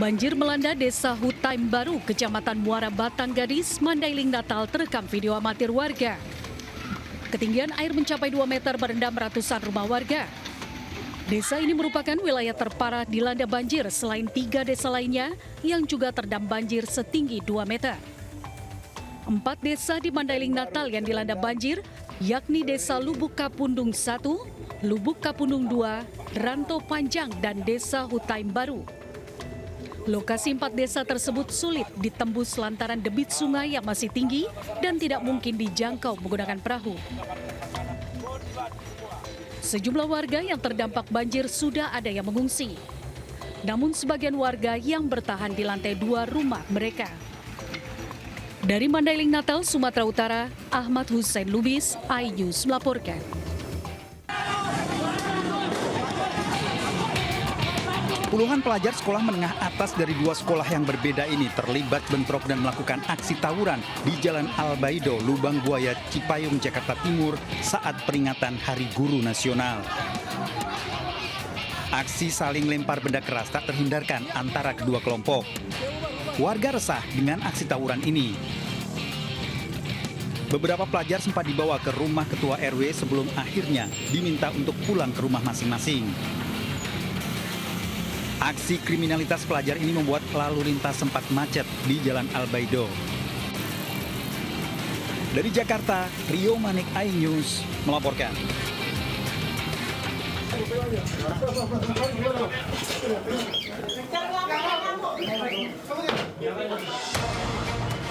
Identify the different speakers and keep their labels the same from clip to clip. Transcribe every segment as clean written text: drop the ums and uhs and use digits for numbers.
Speaker 1: Banjir melanda Desa Hutaim Baru, Kecamatan Muara Batang Gadis, Mandailing, Natal terekam video amatir warga. Ketinggian air mencapai 2 meter merendam ratusan rumah warga. Desa ini merupakan wilayah terparah dilanda banjir selain 3 desa lainnya yang juga terendam banjir setinggi 2 meter. 4 desa di Mandailing, Natal yang dilanda banjir, yakni Desa Lubuk Kapundung 1, Lubuk Kapundung 2, Ranto Panjang, dan Desa Hutaim Baru. Lokasi 4 desa tersebut sulit ditembus lantaran debit sungai yang masih tinggi dan tidak mungkin dijangkau menggunakan perahu. Sejumlah warga yang terdampak banjir sudah ada yang mengungsi. Namun sebagian warga yang bertahan di lantai 2 rumah mereka. Dari Mandailing, Natal, Sumatera Utara, Ahmad Hussein Lubis, iNews melaporkan.
Speaker 2: Puluhan pelajar sekolah menengah atas dari 2 sekolah yang berbeda ini terlibat bentrok dan melakukan aksi tawuran di Jalan Albaido, Lubang Buaya, Cipayung, Jakarta Timur saat peringatan Hari Guru Nasional. Aksi saling lempar benda keras tak terhindarkan antara kedua kelompok. Warga resah dengan aksi tawuran ini. Beberapa pelajar sempat dibawa ke rumah ketua RW sebelum akhirnya diminta untuk pulang ke rumah masing-masing. Aksi kriminalitas pelajar ini membuat lalu lintas sempat macet di Jalan Albaido. Dari Jakarta, Rio Manik, iNews melaporkan.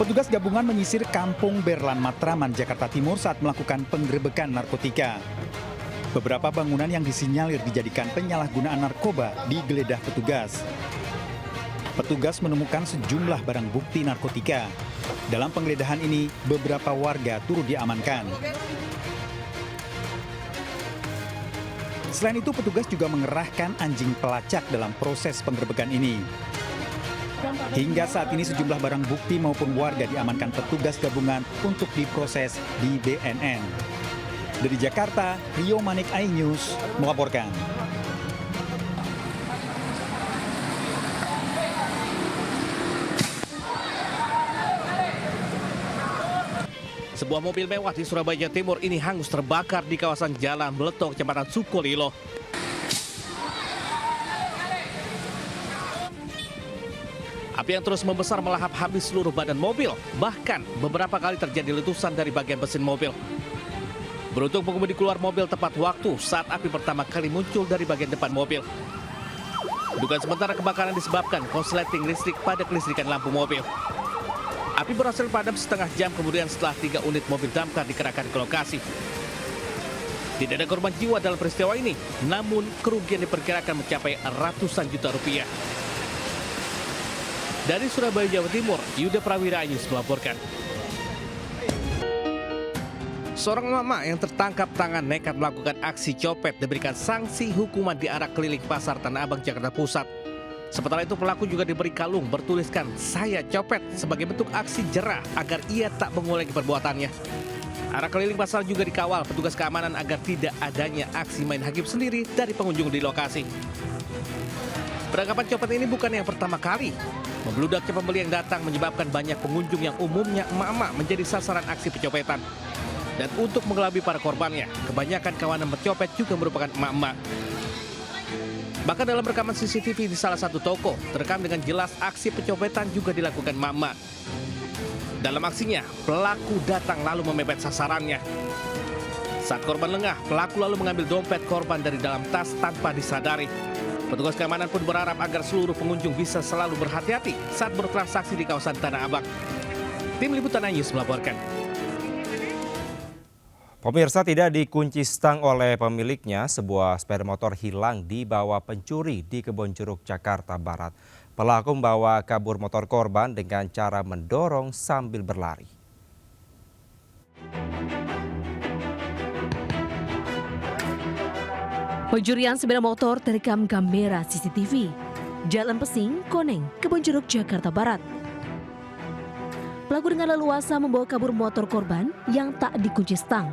Speaker 2: Petugas gabungan menyisir Kampung Berlan, Matraman, Jakarta Timur saat melakukan penggerebekan narkotika. Beberapa bangunan yang disinyalir dijadikan penyalahgunaan narkoba digeledah petugas. Petugas menemukan sejumlah barang bukti narkotika. Dalam penggeledahan ini, beberapa warga turut diamankan. Selain itu, petugas juga mengerahkan anjing pelacak dalam proses penggerebekan ini. Hingga saat ini sejumlah barang bukti maupun warga diamankan petugas gabungan untuk diproses di BNN. Dari Jakarta, Rio Manik, iNews melaporkan.
Speaker 3: Sebuah mobil mewah di Surabaya, Jawa Timur ini hangus terbakar di kawasan Jalan Beletok, Kecamatan Sukolilo. Api yang terus membesar melahap habis seluruh badan mobil. Bahkan beberapa kali terjadi letusan dari bagian mesin mobil. Beruntung pengemudi keluar mobil tepat waktu saat api pertama kali muncul dari bagian depan mobil. Dugaan sementara kebakaran disebabkan korsleting listrik pada kelistrikan lampu mobil. Api berhasil padam setengah jam kemudian setelah 3 unit mobil damkar dikerahkan ke lokasi. Tidak ada korban jiwa dalam peristiwa ini, namun kerugian diperkirakan mencapai ratusan juta rupiah. Dari Surabaya, Jawa Timur, Yuda Prawira, iNews melaporkan. Seorang mama yang tertangkap tangan nekat melakukan aksi copet diberikan sanksi hukuman di arah keliling pasar Tanah Abang, Jakarta Pusat. Sementara itu pelaku juga diberi kalung bertuliskan "Saya copet" sebagai bentuk aksi jerah agar ia tak mengulangi perbuatannya. Arah keliling pasar juga dikawal petugas keamanan agar tidak adanya aksi main hakim sendiri dari pengunjung di lokasi. Penangkapan copet ini bukan yang pertama kali. Membludaknya pembeli yang datang menyebabkan banyak pengunjung yang umumnya emak-emak menjadi sasaran aksi pencopetan. Dan untuk mengelabui para korbannya, kebanyakan kawanan pencopet juga merupakan emak-emak. Bahkan dalam rekaman CCTV di salah satu toko, terekam dengan jelas aksi pencopetan juga dilakukan emak-emak. Dalam aksinya, pelaku datang lalu memepet sasarannya. Saat korban lengah, pelaku lalu mengambil dompet korban dari dalam tas tanpa disadari. Petugas keamanan pun berharap agar seluruh pengunjung bisa selalu berhati-hati saat bertransaksi di kawasan Tanah Abang. Tim Liputan iNews melaporkan.
Speaker 4: Pemirsa, tidak dikunci stang oleh pemiliknya, sebuah sepeda motor hilang dibawa pencuri di Kebonjeruk, Jakarta Barat. Pelaku membawa kabur motor korban dengan cara mendorong sambil berlari.
Speaker 5: Pencurian sepeda motor terekam kamera CCTV. Jalan Pesing, Koneng, Kebonjeruk, Jakarta Barat. Pelaku dengan leluasa membawa kabur motor korban yang tak dikunci stang.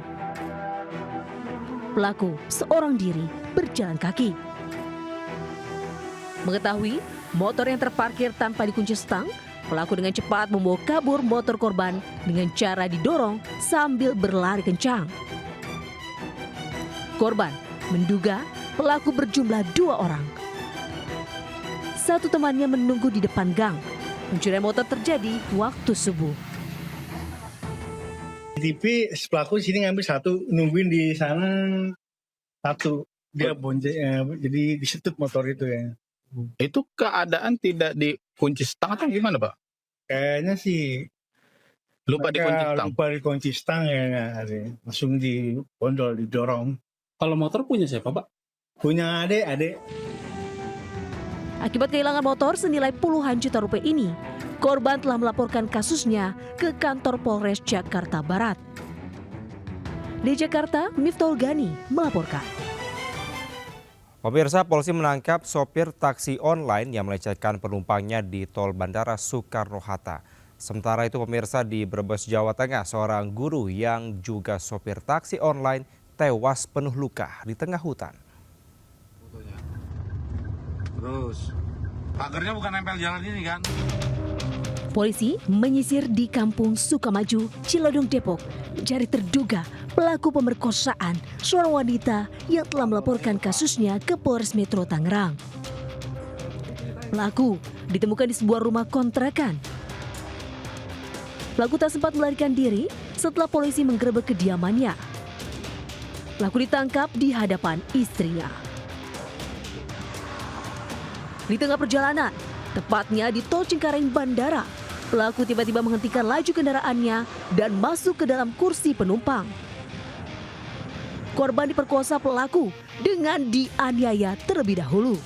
Speaker 5: Pelaku seorang diri berjalan kaki. Mengetahui motor yang terparkir tanpa dikunci stang, pelaku dengan cepat membawa kabur motor korban dengan cara didorong sambil berlari kencang. Korban menduga pelaku berjumlah 2 orang. Satu temannya menunggu di depan gang. Pencurian motor terjadi waktu subuh.
Speaker 6: TV pelaku di sini ngambil satu, nungguin di sana satu. Dia bonceng, jadi disetut motor itu ya.
Speaker 7: Itu keadaan tidak dikunci stang atau gimana, Pak?
Speaker 6: Kayaknya sih
Speaker 7: Lupa dikunci stang.
Speaker 6: lupa dikunci stang ya, langsung dibondol, didorong.
Speaker 8: Kalau motor punya siapa, Pak?
Speaker 6: Punya adik.
Speaker 5: Akibat kehilangan motor senilai puluhan juta rupiah ini, korban telah melaporkan kasusnya ke kantor Polres Jakarta Barat. Di Jakarta, Miftahul Gani melaporkan.
Speaker 4: Pemirsa, polisi menangkap sopir taksi online yang melecehkan penumpangnya di tol Bandara Soekarno-Hatta. Sementara itu pemirsa, di Brebes, Jawa Tengah, seorang guru yang juga sopir taksi online tewas penuh luka di tengah hutan.
Speaker 9: Terus, pagernya bukan nempel jalan ini kan?
Speaker 5: Polisi menyisir di Kampung Sukamaju, Cilodong, Depok, mencari terduga pelaku pemerkosaan seorang wanita yang telah melaporkan kasusnya ke Polres Metro Tangerang. Pelaku ditemukan di sebuah rumah kontrakan. Pelaku tak sempat melarikan diri setelah polisi menggerebek kediamannya. Pelaku ditangkap di hadapan istrinya. Di tengah perjalanan, tepatnya di Tol Cengkareng Bandara, pelaku tiba-tiba menghentikan laju kendaraannya dan masuk ke dalam kursi penumpang. Korban diperkosa pelaku dengan dianiaya terlebih dahulu.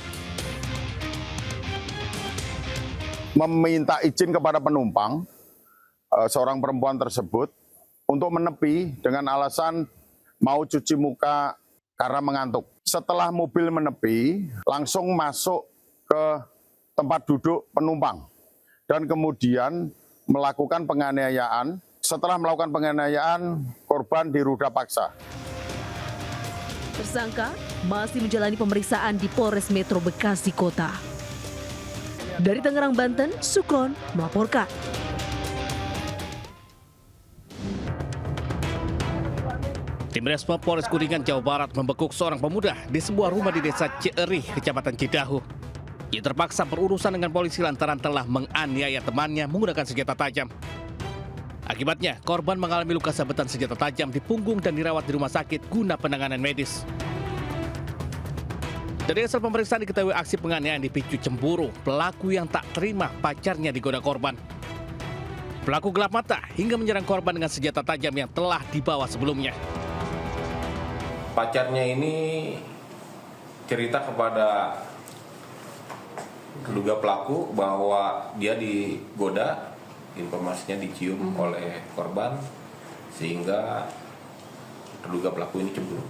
Speaker 10: Meminta izin kepada penumpang, seorang perempuan tersebut, untuk menepi dengan alasan mau cuci muka karena mengantuk. Setelah mobil menepi, langsung masuk ke tempat duduk penumpang dan kemudian melakukan penganiayaan. Setelah melakukan penganiayaan, korban diruda paksa.
Speaker 5: Tersangka masih menjalani pemeriksaan di Polres Metro Bekasi Kota. Dari Tangerang, Banten, Sukron melaporkan.
Speaker 3: Tim Resmo Polres Kuningan, Jawa Barat membekuk seorang pemuda di sebuah rumah di Desa Cierih, Kecamatan Cidahu. Ia terpaksa berurusan dengan polisi lantaran telah menganiaya temannya menggunakan senjata tajam. Akibatnya, korban mengalami luka sabetan senjata tajam di punggung dan dirawat di rumah sakit guna penanganan medis. Dari hasil pemeriksaan diketahui aksi penganiayaan dipicu cemburu pelaku yang tak terima pacarnya digoda korban. Pelaku gelap mata hingga menyerang korban dengan senjata tajam yang telah dibawa sebelumnya.
Speaker 11: Pacarnya ini cerita kepada terduga pelaku bahwa dia digoda, informasinya dicium oleh korban sehingga terduga pelaku ini cemburu.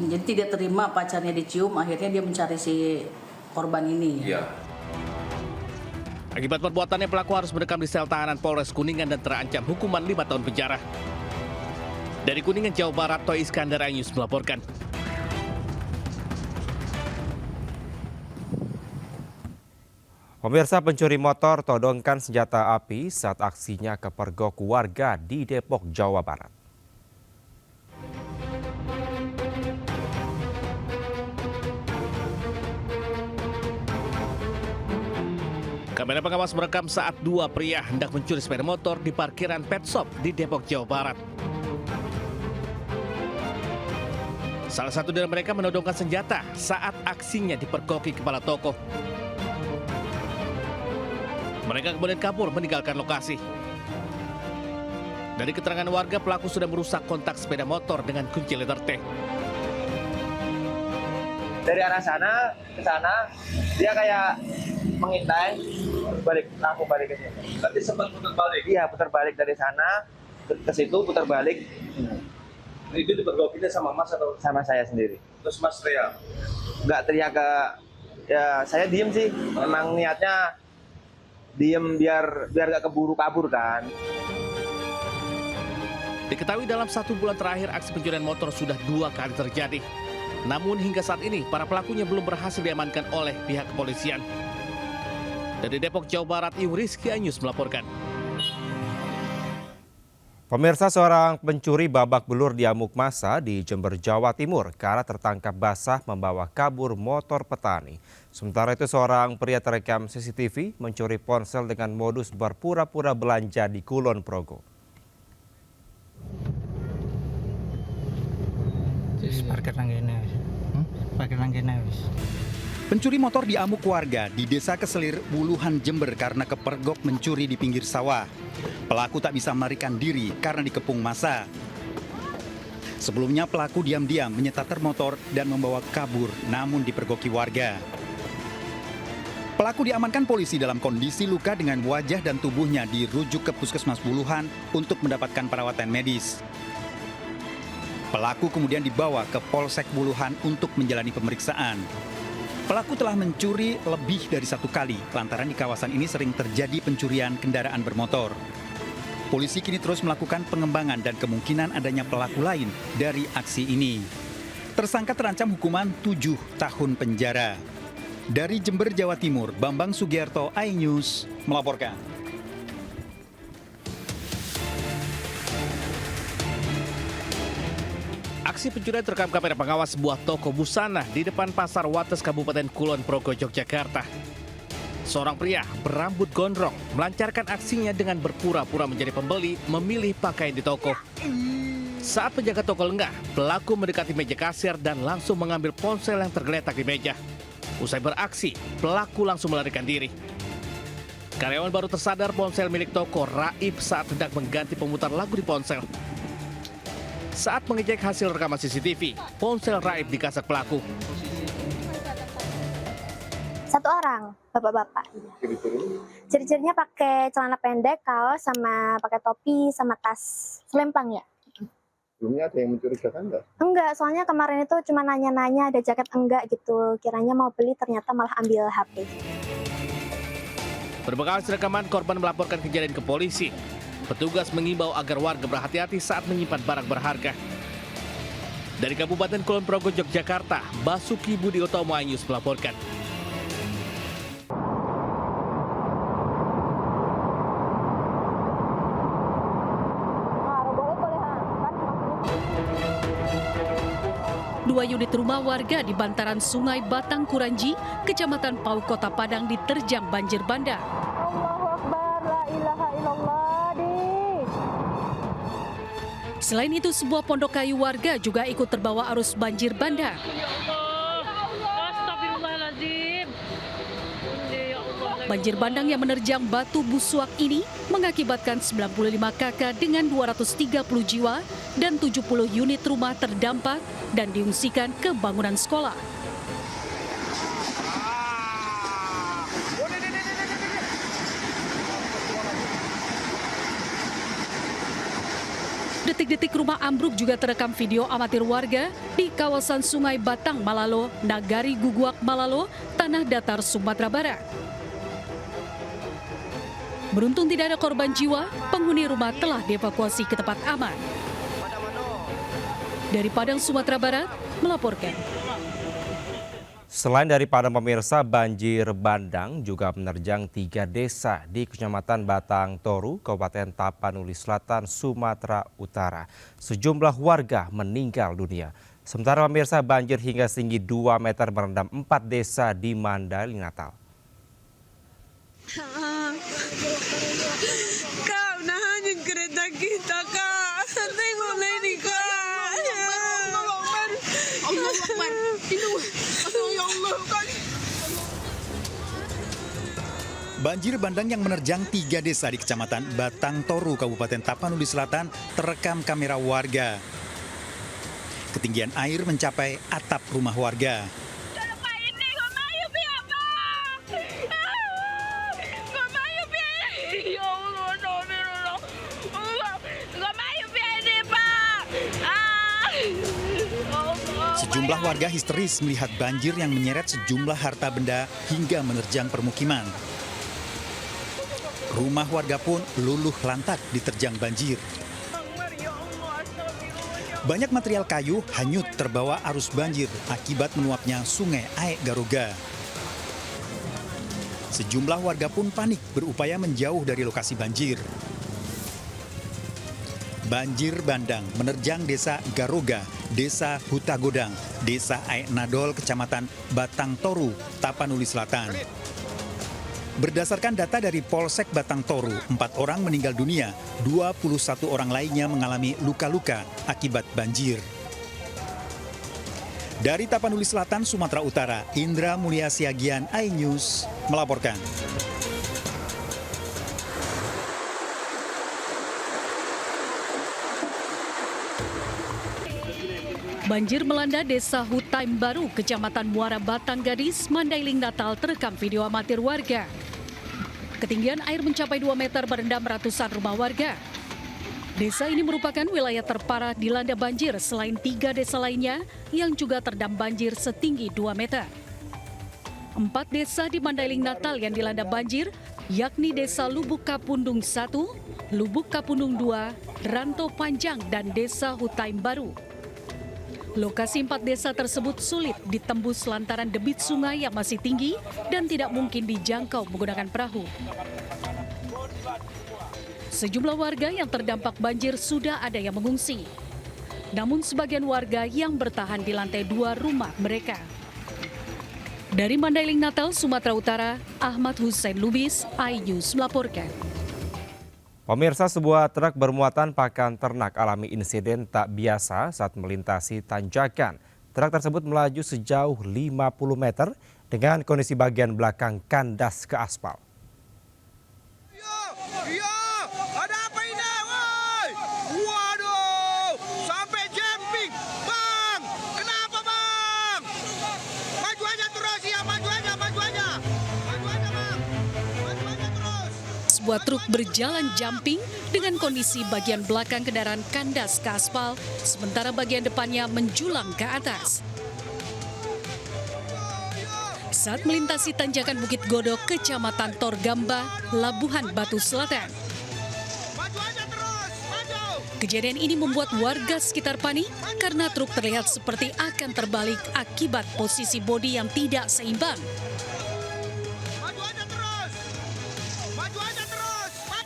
Speaker 12: Jadi tidak terima pacarnya dicium, akhirnya dia mencari si korban ini.
Speaker 11: Ya.
Speaker 3: Akibat perbuatannya pelaku harus mendekam di sel tahanan Polres Kuningan dan terancam hukuman 5 tahun penjara. Dari Kuningan, Jawa Barat, Toy Iskandar Ayus melaporkan.
Speaker 4: Pemirsa, pencuri motor todongkan senjata api saat aksinya kepergok warga di Depok, Jawa Barat.
Speaker 3: Kamera pengawas merekam saat 2 pria hendak mencuri sepeda motor di parkiran pet shop di Depok, Jawa Barat. Salah satu dari mereka menodongkan senjata saat aksinya dipergoki kepala toko. Mereka kemudian kabur meninggalkan lokasi. Dari keterangan warga, pelaku sudah merusak kontak sepeda motor dengan kunci letter T.
Speaker 13: Dari arah sana ke sana, dia kayak mengintai, langsung balik ke sini.
Speaker 9: Tadi sempat putar balik?
Speaker 13: Iya, putar balik dari sana ke situ, putar balik.
Speaker 9: Itu dipergokinya sama Mas atau?
Speaker 13: Sama saya sendiri.
Speaker 9: Terus Mas teriak?
Speaker 13: Nggak teriak ke, ya saya diem sih. Emang niatnya diem biar nggak keburu kabur kan.
Speaker 3: Diketahui dalam 1 bulan terakhir aksi pencurian motor sudah 2 kali terjadi. Namun hingga saat ini para pelakunya belum berhasil diamankan oleh pihak kepolisian. Dari Depok, Jawa Barat, Ibu Rizky Anyus melaporkan.
Speaker 4: Pemirsa, seorang pencuri babak belur diamuk massa di Jember, Jawa Timur karena tertangkap basah membawa kabur motor petani. Sementara itu seorang pria terekam CCTV mencuri ponsel dengan modus berpura-pura belanja di Kulon Progo.
Speaker 2: Pencuri motor diamuk warga di Desa Keselir, Wuluhan, Jember karena kepergok mencuri di pinggir sawah. Pelaku tak bisa melarikan diri karena dikepung massa. Sebelumnya pelaku diam-diam menyetar motor dan membawa kabur namun dipergoki warga. Pelaku diamankan polisi dalam kondisi luka dengan wajah dan tubuhnya dirujuk ke Puskesmas Wuluhan untuk mendapatkan perawatan medis. Pelaku kemudian dibawa ke Polsek Wuluhan untuk menjalani pemeriksaan. Pelaku telah mencuri lebih dari 1 kali lantaran di kawasan ini sering terjadi pencurian kendaraan bermotor. Polisi kini terus melakukan pengembangan dan kemungkinan adanya pelaku lain dari aksi ini. Tersangka terancam hukuman 7 tahun penjara. Dari Jember, Jawa Timur, Bambang Sugiarto, iNews melaporkan.
Speaker 3: Aksi pencurian terekam kamera pengawas sebuah toko busana di depan Pasar Wates, Kabupaten Kulon Progo, Yogyakarta. Seorang pria berambut gondrong melancarkan aksinya dengan berpura-pura menjadi pembeli memilih pakaian di toko. Saat penjaga toko lengah, pelaku mendekati meja kasir dan langsung mengambil ponsel yang tergeletak di meja. Usai beraksi, pelaku langsung melarikan diri. Karyawan baru tersadar ponsel milik toko raib saat hendak mengganti pemutar lagu di ponsel. Saat mengecek hasil rekaman CCTV, ponsel raib dikasak pelaku.
Speaker 14: 1 orang, bapak-bapak. Ciri-cirinya pakai celana pendek, kaos, sama pakai topi, sama tas selempang ya.
Speaker 10: Sebelumnya ada yang mencurigakan nggak?
Speaker 14: Enggak, soalnya kemarin itu cuma nanya-nanya ada jaket enggak gitu. Kiranya mau beli, ternyata malah ambil HP.
Speaker 3: Berbekal hasil rekaman, korban melaporkan kejadian ke polisi. Petugas mengimbau agar warga berhati-hati saat menyimpan barang berharga. Dari Kabupaten Kulon Progo, Yogyakarta, Basuki Budi Utomo, iNews melaporkan.
Speaker 1: Dua unit rumah warga di bantaran Sungai Batang Kuranji, Kecamatan Pau, Kota Padang diterjang banjir bandang. Selain itu, sebuah pondok kayu warga juga ikut terbawa arus banjir bandang. Banjir bandang yang menerjang Batu Busuak ini mengakibatkan 95 kakak dengan 230 jiwa dan 70 unit rumah terdampak dan diungsikan ke bangunan sekolah. Detik-detik rumah ambruk juga terekam video amatir warga di kawasan Sungai Batang, Malalo, Nagari Guguak, Malalo, Tanah Datar, Sumatera Barat. Beruntung tidak ada korban jiwa, penghuni rumah telah dievakuasi ke tempat aman. Dari Padang, Sumatera Barat, melaporkan.
Speaker 4: Selain dari Padang, pemirsa, banjir bandang juga menerjang 3 desa di Kecamatan Batang Toru, Kabupaten Tapanuli Selatan, Sumatera Utara. Sejumlah warga meninggal dunia. Sementara pemirsa, banjir hingga setinggi 2 meter merendam 4 desa di Mandailing, Natal.
Speaker 15: Kak, nahanin kereta kita, Kak. Tengoklah ini, Kak. Allah Akbar.
Speaker 2: Banjir bandang yang menerjang 3 desa di Kecamatan Batang Toru, Kabupaten Tapanuli Selatan terekam kamera warga. Ketinggian air mencapai atap rumah warga. Sejumlah warga histeris melihat banjir yang menyeret sejumlah harta benda hingga menerjang permukiman. Rumah warga pun luluh lantak diterjang banjir. Banyak material kayu hanyut terbawa arus banjir akibat meluapnya Sungai Aek Garuga. Sejumlah warga pun panik berupaya menjauh dari lokasi banjir. Banjir bandang menerjang Desa Garuga, Desa Hutagodang, Desa Aek Nadol, Kecamatan Batang Toru, Tapanuli Selatan. Berdasarkan data dari Polsek Batang Toru, 4 orang meninggal dunia, 21 orang lainnya mengalami luka-luka akibat banjir. Dari Tapanuli Selatan, Sumatera Utara, Indra Mulia Siagian, iNews melaporkan.
Speaker 1: Banjir melanda Desa Hutaim Baru, Kecamatan Muara Batang Gadis, Mandailing Natal terekam video amatir warga. Ketinggian air mencapai 2 meter merendam ratusan rumah warga. Desa ini merupakan wilayah terparah dilanda banjir selain 3 desa lainnya yang juga terendam banjir setinggi 2 meter. 4 desa di Mandailing Natal yang dilanda banjir, yakni Desa Lubuk Kapundung 1, Lubuk Kapundung 2, Ranto Panjang, dan Desa Hutaim Baru. Lokasi 4 desa tersebut sulit ditembus lantaran debit sungai yang masih tinggi dan tidak mungkin dijangkau menggunakan perahu. Sejumlah warga yang terdampak banjir sudah ada yang mengungsi. Namun sebagian warga yang bertahan di lantai 2 rumah mereka. Dari Mandailing Natal, Sumatera Utara, Ahmad Hussein Lubis, iNews melaporkan.
Speaker 4: Pemirsa, sebuah truk bermuatan pakan ternak alami insiden tak biasa saat melintasi tanjakan. Truk tersebut melaju sejauh 50 meter dengan kondisi bagian belakang kandas ke aspal.
Speaker 15: Ada apa ini, woi? Waduh, sampai jumping, bang. Kenapa, bang? Maju aja terus ya, maju aja, bang. Maju aja terus.
Speaker 1: Sebuah truk berjalan jumping dengan kondisi bagian belakang kendaraan kandas ke aspal, sementara bagian depannya menjulang ke atas. Saat melintasi tanjakan Bukit Godok, Kecamatan Torgamba, Labuhan Batu Selatan. Kejadian ini membuat warga sekitar panik karena truk terlihat seperti akan terbalik akibat posisi bodi yang tidak seimbang.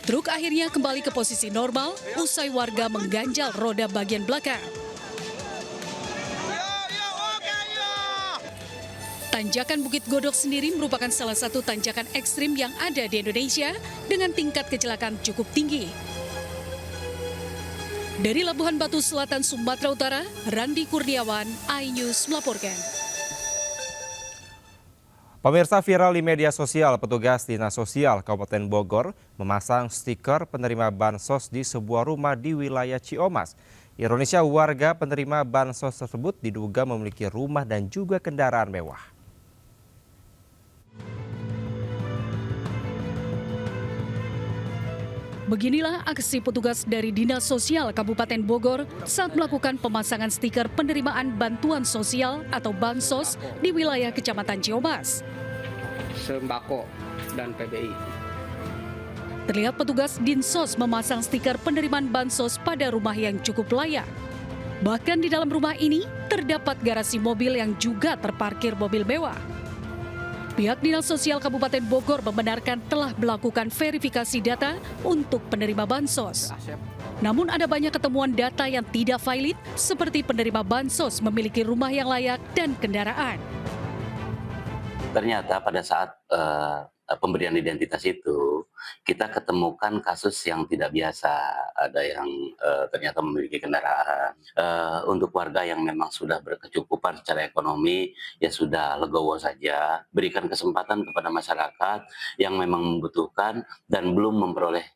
Speaker 1: Truk akhirnya kembali ke posisi normal usai warga mengganjal roda bagian belakang. Tanjakan Bukit Godok sendiri merupakan salah satu tanjakan ekstrim yang ada di Indonesia dengan tingkat kecelakaan cukup tinggi. Dari Labuhan Batu Selatan, Sumatera Utara, Randi Kurniawan, iNews melaporkan.
Speaker 4: Pemirsa, viral di media sosial, petugas Dinas Sosial Kabupaten Bogor memasang stiker penerima bansos di sebuah rumah di wilayah Ciomas. Ironisnya, warga penerima bansos tersebut diduga memiliki rumah dan juga kendaraan mewah.
Speaker 1: Beginilah aksi petugas dari Dinas Sosial Kabupaten Bogor saat melakukan pemasangan stiker penerimaan bantuan sosial atau bansos di wilayah Kecamatan Ciomas.
Speaker 16: Sembako dan PBI.
Speaker 1: Terlihat petugas Dinsos memasang stiker penerimaan bansos pada rumah yang cukup layak. Bahkan di dalam rumah ini terdapat garasi mobil yang juga terparkir mobil mewah. Pihak Dinas Sosial Kabupaten Bogor membenarkan telah melakukan verifikasi data untuk penerima bansos. Namun ada banyak ketemuan data yang tidak valid seperti penerima bansos memiliki rumah yang layak dan kendaraan.
Speaker 17: Ternyata pada saat pemberian identitas itu, kita ketemukan kasus yang tidak biasa. Ada yang ternyata memiliki kendaraan. Untuk warga yang memang sudah berkecukupan secara ekonomi, ya sudah legowo saja. Berikan kesempatan kepada masyarakat yang memang membutuhkan dan belum memperoleh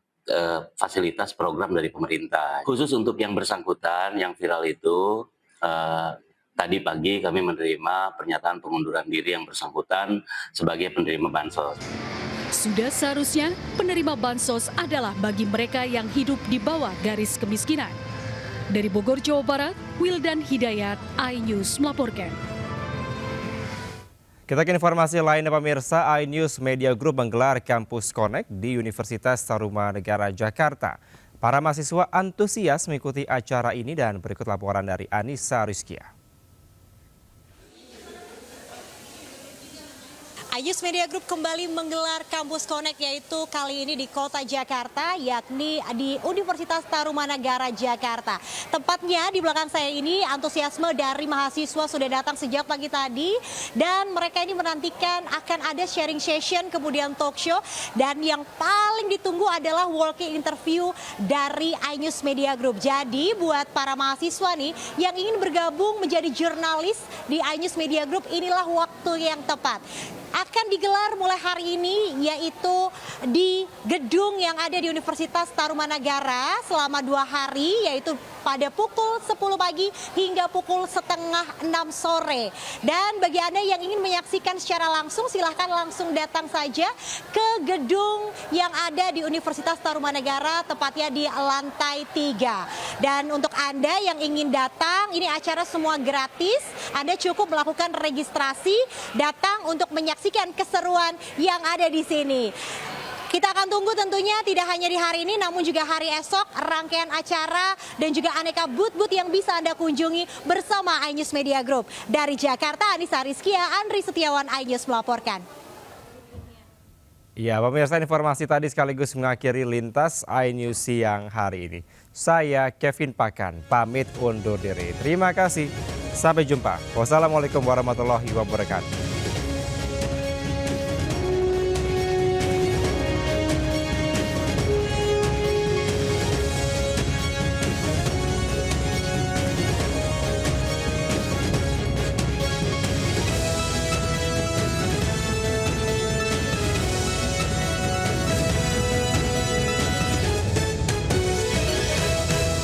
Speaker 17: fasilitas program dari pemerintah. Khusus untuk yang bersangkutan, yang viral itu, tadi pagi kami menerima pernyataan pengunduran diri yang bersangkutan sebagai penerima bansos.
Speaker 1: Sudah seharusnya penerima bansos adalah bagi mereka yang hidup di bawah garis kemiskinan. Dari Bogor, Jawa Barat, Wildan Hidayat, iNews melaporkan.
Speaker 4: Kita ke informasi lainnya, pemirsa. iNews Media Group menggelar Kampus Connect di Universitas Tarumanegara Jakarta. Para mahasiswa antusias mengikuti acara ini dan berikut laporan dari Anissa Rizkia.
Speaker 18: iNews Media Group kembali menggelar Kampus Connect, yaitu kali ini di kota Jakarta, yakni di Universitas Tarumanagara Jakarta. Tepatnya di belakang saya ini antusiasme dari mahasiswa sudah datang sejak pagi tadi dan mereka ini menantikan akan ada sharing session, kemudian talk show, dan yang paling ditunggu adalah walking interview dari iNews Media Group. Jadi buat para mahasiswa nih yang ingin bergabung menjadi jurnalis di iNews Media Group, inilah waktu yang tepat. Akan digelar mulai hari ini, yaitu di gedung yang ada di Universitas Tarumanagara selama 2 hari, yaitu pada pukul 10 pagi hingga pukul setengah 6 sore. Dan bagi Anda yang ingin menyaksikan secara langsung, silahkan langsung datang saja ke gedung yang ada di Universitas Tarumanagara, tepatnya di lantai 3. Dan untuk Anda yang ingin datang, ini acara semua gratis. Anda cukup melakukan registrasi, datang untuk menyaksikan keseruan yang ada di sini. Kita akan tunggu tentunya tidak hanya di hari ini, namun juga hari esok, rangkaian acara dan juga aneka booth-booth yang bisa Anda kunjungi bersama iNews Media Group. Dari Jakarta, Anissa Rizkia, Andri Setiawan, iNews melaporkan.
Speaker 4: Ya, pemirsa, informasi tadi sekaligus mengakhiri Lintas iNews siang hari ini. Saya Kevin Pakan, pamit undur diri. Terima kasih, sampai jumpa. Wassalamualaikum warahmatullahi wabarakatuh.